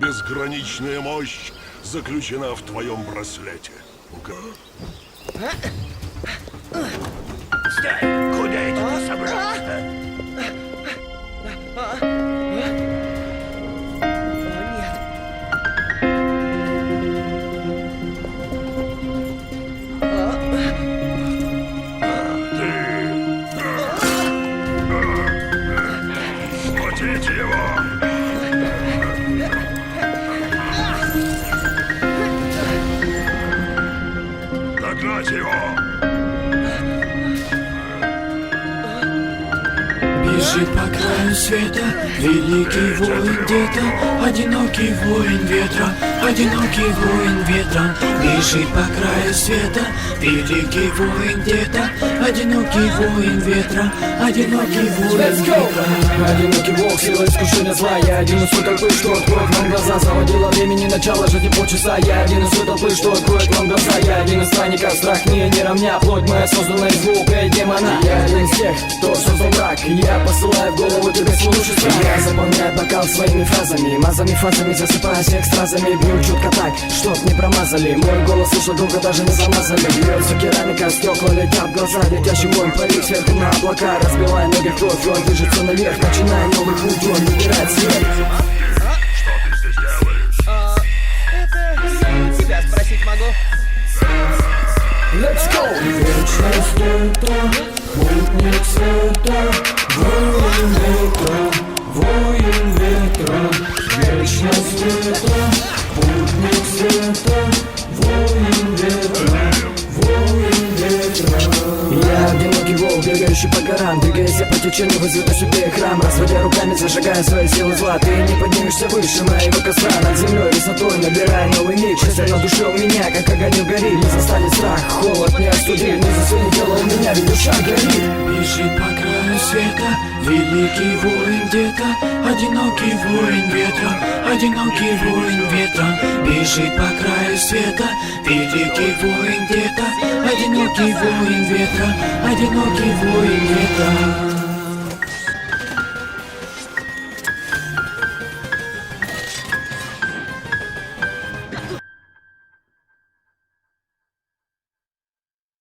Безграничная мощь заключена в твоем браслете. Стой! Куда это ты собрался? Схватите его! Догнать его! Бежит по краю света великий воин где-то, одинокий воин ветра, одинокий воин ветра. Бежит по краю света великий воин где-то, одинокий воин ветра, одинокий воин ветра. Одинокий волк, сила искушения зла. Я один из той толпы, что откроет нам глаза. Заводила времени, начало жизни полчаса. Я один из той толпы, что откроет вам глаза. Я один из странников, страх мне не равня. Плоть моя создана из звука и демона. Я один из тех, кто создал мрак. Я посылаю в голову тебе слушай страх. Я заполняю бокал своими фразами, мазами, фазами, засыпаю всех стразами. Бью чутко так, чтоб не промазали. Мой голос слышал долго, даже не замазали. Бьется керамика, стекла летят в глаза. Летящий воин парит сверху на облака. Разбивая ноги в кровь, он движется наверх. Начиная новый путь, он выбирает свет. Что ты здесь делаешь? Это тебя спросить могу. Let's go! Вечность это путник света, воин ветра, воин ветра. Вечность это путник света, воин ветра, воин ветра. Я одинокий волк, бегающий по горам. Двигаясь я по течению, возведу себе храм. Разводя руками, зажигая свои силы зла. Ты не поднимешься выше моего костра. Над землей высотой набирая новый миг. Шестя на душе у меня, как огонь горит. Не застанет страх, холод не остудит. Не засунет дело у меня, ведь душа горит. Бежит по краю света великий воин где-то, одинокий воин ветра, одинокий воин ветра. Бежит по краю света великий воин где-то, одинокий воин ветра, одинокий воин ветра.